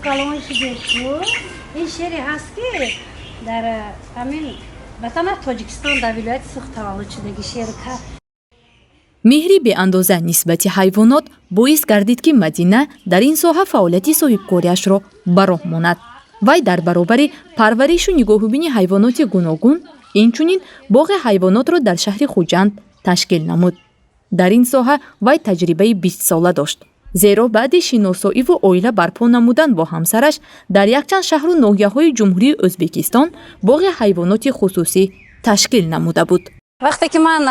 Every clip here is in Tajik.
کلان شده تو این شعری هست که در همین وطن تاجیکستان در ولایت سوخت تولد شدگی شعر کرد. مهری به اندازه نسبت حیوانات باعث گردید که مدینه در این ساحه فعالیت صاحبکاریش را به راه ماند. وی در برابر پرورش و نگاهبین حیوانات گوناگون اینچنین باغ حیوانات را در شهر خوجند تشکیل نمود. در این ساحه وی تجربه 20 ساله داشت. زیرا بعد شناسایی و عائله برپا نمودن با همسرش در یکچند شهر و ناحیه‌های جمهوری ازبکستان باغ حیوانات خصوصی تشکیل نموده بود. وقتی که من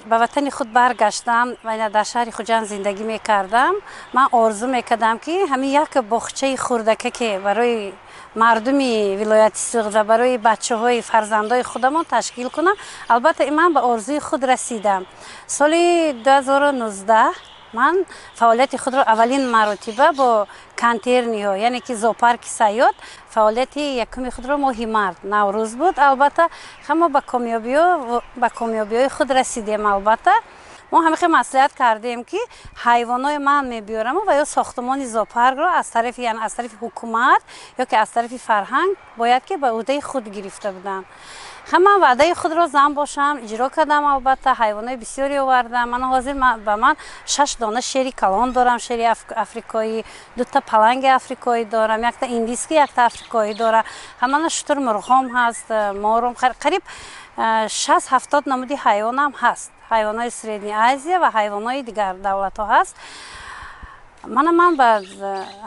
به وطن خود برگشتم و در شهر خوجند زندگی میکردم، من آرزو میکردم که همین یک باغچه خردکه که برای مردمی ولایت سوخت و برای بچه های فرزندای خودمان تشکیل کنم. البته من به آرزوی خود رسیدم. سال 2019 من فعالیت خود را اولین مرتبه با کانترنی ها یعنی که زوپارک سیاد فعالیت یکمی خود را ماهی مرد نوروز بود. البته ما به کامیابی خود رسیدیم. البته ما همیشه مصلحت کردیم که حیوانات من میبیارم و یا ساختمان زوپارک را از طرف حکومت یا که از طرف فرهنگ باید که به عهده خود گرفته بودن. من وعده خود را زن باشم اجرا کردم. البته حیوانات بسیاری آوردم. من حاضر به من 6 دانه شیر کلان دارم، شیر افریقایی، 2 تا پلنگ افریقایی دارم، 1 تا ایندیسکی، 1 تا افریقایی دارم. همان شتر مرغام هست، مارم، قریب 60-70 نمودی حیوان هم هست. حیوانات سریدنی آسیا و حیوانات دیگر دولت ها هست. من به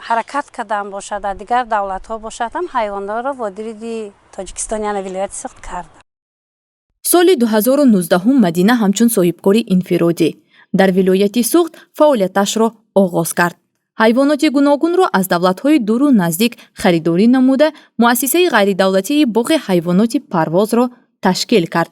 حرکت کردم باشد در دیگر دولت ها باشد هم حیوانات را وادید تاجیکستان یعنی ولایت سوخت کرد. سال 2019 مدینه همچون صاحبکاری انفرادی در ولایت سوخت فعالیتش را آغاز کرد. حیوانات گوناگون را از دولت‌های دور و نزدیک خریداری نموده مؤسسه غیر دولتی باغ حیوانات پرواز را تشکیل کرد.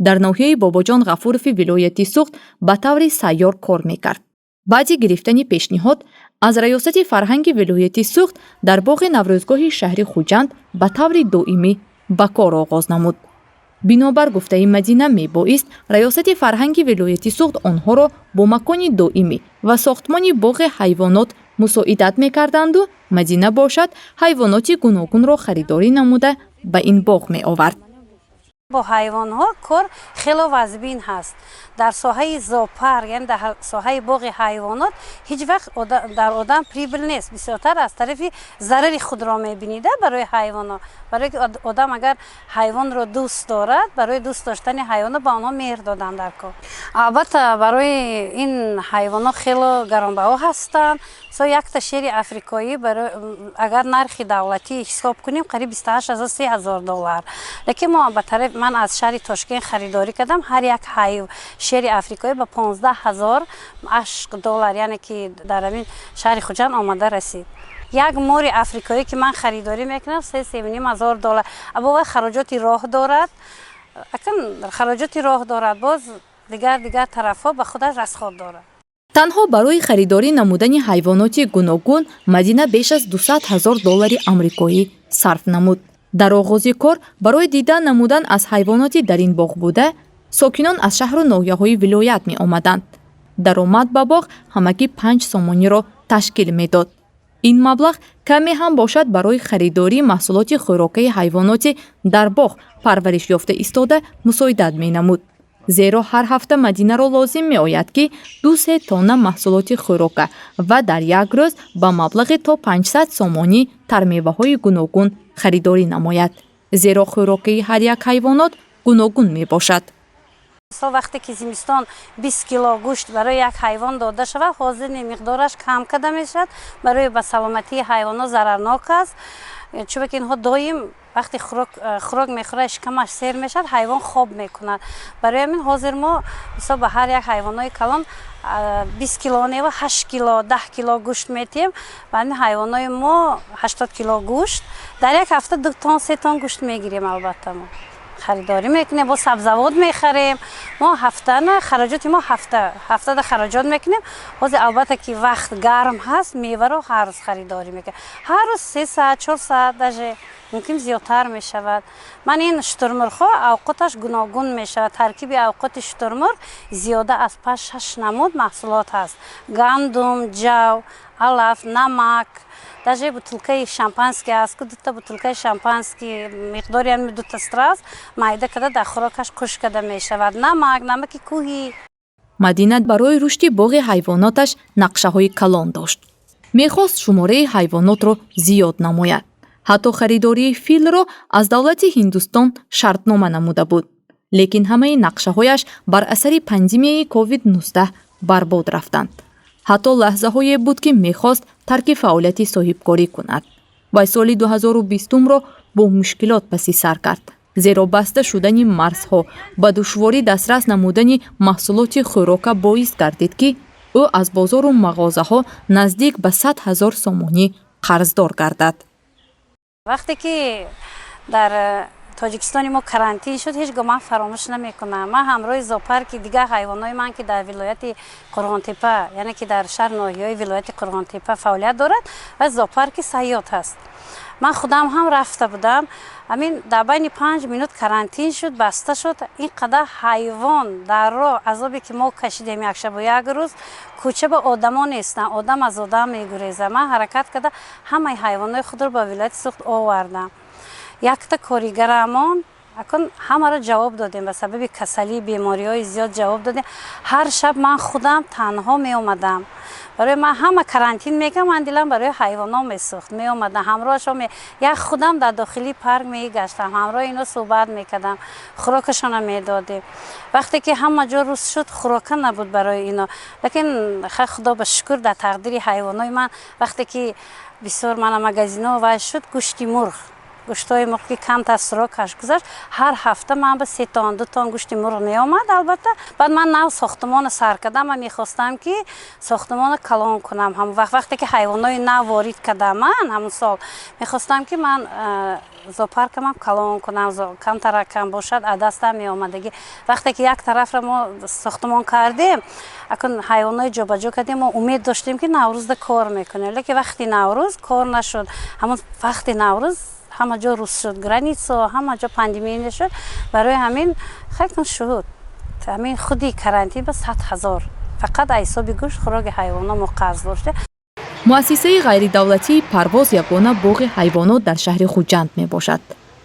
در ناحیه باباجان غفورف ولایت سوخت به طور سیار کار میکرد. بعد گرفتن پیشنهاد از ریاست فرهنگ ولایت سوخت در باغ نوروزگاه شهر خوجند به طور دائمی به کار آغاز نمود. بنابر گفته مدینه میبایست ریاست فرهنگ ولایت سوخت آنها را با مکان دائمی و ساختمان باغ حیوانات مساعدت میکردند و مدینه باشد حیوانات گوناگون را خریداری نموده به این باغ می آورد. با حیوان ها کار خیلی واجبین هست. در ساحه زوپارک یعنی در ساحه باغ حیوانات هیچ وقت در آدم پریبل نیست. بسیارتر از طرف ضرر خود را میبینیده برای حیوانات. برای آدم اگر حیوان را دوست دارد برای دوست داشتن حیوانات با آنها مهر دادن در کار. البته برای این حیوانات خیلی گرانبها هستند. یک تا شیر افریقایی اگر نرخ دولتی حساب کنیم قریب 28,000 $30,000. لیکن ما به طرف من از شهر تاشکند خریداری کردم. هر یک شیر افریقایی به $15,000 یعنی که در همین شهر خوجند آمده رسید. یک مور افریقایی که من خریداری میکنم $3,500. ابا خراجاتی راه دارد. اکنون خراجاتی راه دارد باز دیگر طرف ها به خودش رسخاد دارد. تنها برای خریداری نمودن حیوانات گوناگون مدینه بیش از $200,000 آمریکایی صرف نمود. در آغاز کار برای دیدن نمودن از حیوانات در این باغ بوده ساکنان از شهر و ناحیه‌های ولایت می آمدند. درآمد به باغ همگی 5 سامانی را تشکیل می داد. این مبلغ کمی هم باشد برای خریداری محصولات خوراکی حیوانات در باغ پرورش یافته ایستاده مساعدت می نمود. زیرا هر هفته مدینه را لازم می آید که 2-3 تانه محصولات خوراکه و در یک روز با مبلغ تا 500 سامانی ترمیوه های گوناگون خریداری نماید. زیرا خوراکی هر یک حیوانات گوناگون می باشد. وقتی که زمستان 20 کیلو گوشت برای یک حیوان داده شود حاضر مقدارش کم کرده می شود. برای به سلامتی حیوانات ضررناک است. چون که اینها دائم وقتی خوراک میخوره شکمش سیر میشد حیوان خواب میکند. برای همین حاضر ما حساب به هر یک حیوانای کلان 20 کیلو و 8 کیلو 10 کیلو گوشت میتیم. و این حیوانای ما 80 کیلو گوشت در یک هفته 2 تا 3 تا گوشت میگیریم. البته ما خریداری میکنیم با سبزیجات میخریم. ما هفته نه خراجات ما هفته خراجات میکنیم. باز البته که وقت گرم هست میوه رو هر روز خریداری میکنیم. هر روز 3 ساعت 4 ساعت داشه ممکن زیادتر می شود. من این شترمرغ ها اوقاتش گوناگون می شود. ترکیب اوقات شترمرغ زیاده از 5-6 نمود محصولات هست. گندم، جو، علف، نمک، даже бутылкаи шампанский аст ки дута бутылкаи шампанский миқдори ҳами дута страс майда када дар хӯрокаш қуш када мешавад. намак намаки кӯҳӣ. мадина барои рушди боғи ҳайвоноташ нақшаҳои калон дошт. мехост шумораи ҳайвонотро зиёд намояд. ҳатто харидории филро аз давлати Ҳиндустон шартнома намуда буд. лекин ҳамаи нақшаҳояш бар асари пандемияи COVID-19 барбод рафтанд. ҳатто лаҳзаҳое буд ки мехост тарки фаъолияти соҳибкорӣ кунад. вай соли 2020-ро бо мушкилот паси сар кард. зеро баста шудани марзҳо ба душворӣ дастрас намудани маҳсулоти хӯрока боис гардид ки ӯ аз бозору мағозаҳо наздик ба 100 000 сомонӣ қарздор гардад. вақте ки дар тоҷикистони мо карантин шуд, ҳеҷ гоҳ ман фаромӯш намекунам. ман ҳамроҳи зоопарки дигар ҳайвонои ман ки дар вилояти Қурғонтепа, яъне ки дар шаҳр ноҳияи вилояти Қурғонтепа фаъолият дорад ва зоопарки саёҳ ҳаст. ман худам ҳам рафта будам. амин дар байни 5 минут карантин шуд, баста шуд. ин қадар ҳайвон дар роҳ азобе ки мо кашидем як шабу як рӯз, кӯча ба одамо нестанд, одам аз одам мегурезад. ман ҳаракат карда ҳамаи ҳайвонои худро ба вилояти Суғд овардам. якта коригарамон акун ҳамаро ҷавоб додем, ба сабаби касалӣ бемориҳои зиёд ҷавоб додем. ҳар шаб ман худам танҳо меомадам. барои ман ҳама карантин мекардам, ман дилам барои ҳайвонот месӯхт. меомадам ҳамроҳашон, як худам дар дохили парк мегаштам, ҳамроҳи ино суҳбат мекардам, хӯрокашонро медодем. вақте ки ҳама ҷо рӯз шуд, хӯрока набуд барои ино. лекин худо ба шукр дар тақдири ҳайвонои ман, вақте ки бисёр мана магазинҳо вай шуд, гӯшти мурғ, гӯштҳои мурғ ки камтар срокаш гузашт, ҳар ҳафта ман ба 3 тон 2 тон гӯшти мурғ меомад. албатта баъд ман нав сохтмона сар кардам. ман мехостам ки сохтмона калон кунам. ҳамон вақте ки ҳайвонои нав ворид кардам, ман ҳамон сол мехостам ки ман зоопаркамам калон кунам, камтара кам бошад, адастам меомадагӣ. вақте ки як тарафро мо сохтмон кардем, акун ҳайвонои ҷобаҷо кардем, мо умед доштем ки наврӯзда кор мекунем. лекин вақти наврӯз кор нашуд. ҳамон вақти наврӯз ҳама ҷо рӯз шуд, границо ҳама ҷо пандемия шуд. барои ҳамин хелкун шуд ҳамин худи карантин ба 100 000 фақат аз ҳисоби гӯшт хӯроки ҳайвонот мо қарз доште. муассисаи ғайридавлатии парвоз ягона боғи ҳайвонот дар шаҳри Хуҷанд мебошад.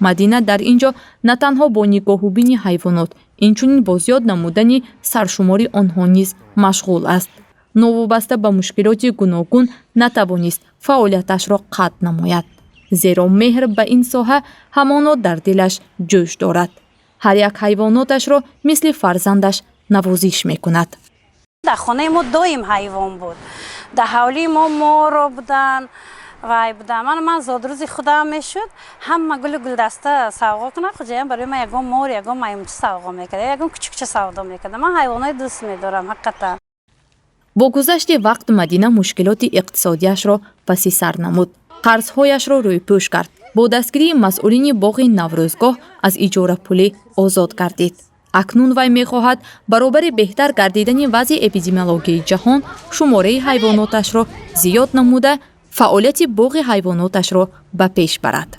мадина дар ин ҷо на танҳо бо нигоҳубини ҳайвонот, инчунин бо зиёд намудани саршумори онҳо низ машғул аст. новобаста ба мушкилоти гуногун натавонист фаъолияташро қатъ намояд. зеро меҳр ба ин соҳа ҳамоно дар дилаш ҷӯш дорад. ҳар як ҳайвоноташро мисли фарзандаш навозиш мекунад. дар хонаи мо доим ҳайвон буд. дар ҳавлии мо моро будан, вай будан. ман зодрӯзи худам мешуд, ҳама гули гулдаста савғо кунам. хуҷаям барои ман ягон мор, ягон маймунча савғо мекард, ягон кучукча савдо мекардам. ман ҳайвонот дӯст медорам ҳақиқатан. бо гузашти вақт мадина мушкилоти иқтисодиашро паси сар намуд. қарзҳояшро рӯйпӯш кард. бо дастгирии масъулини боғи наврӯзгоҳ аз иҷорапулӣ озод гардид. акнун вай мехоҳад баробари беҳтар гардидани вазъи эпидемиологияи ҷаҳон шумораи ҳайвоноташро зиёд намуда фаъолияти боғи ҳайвоноташро ба пеш барад.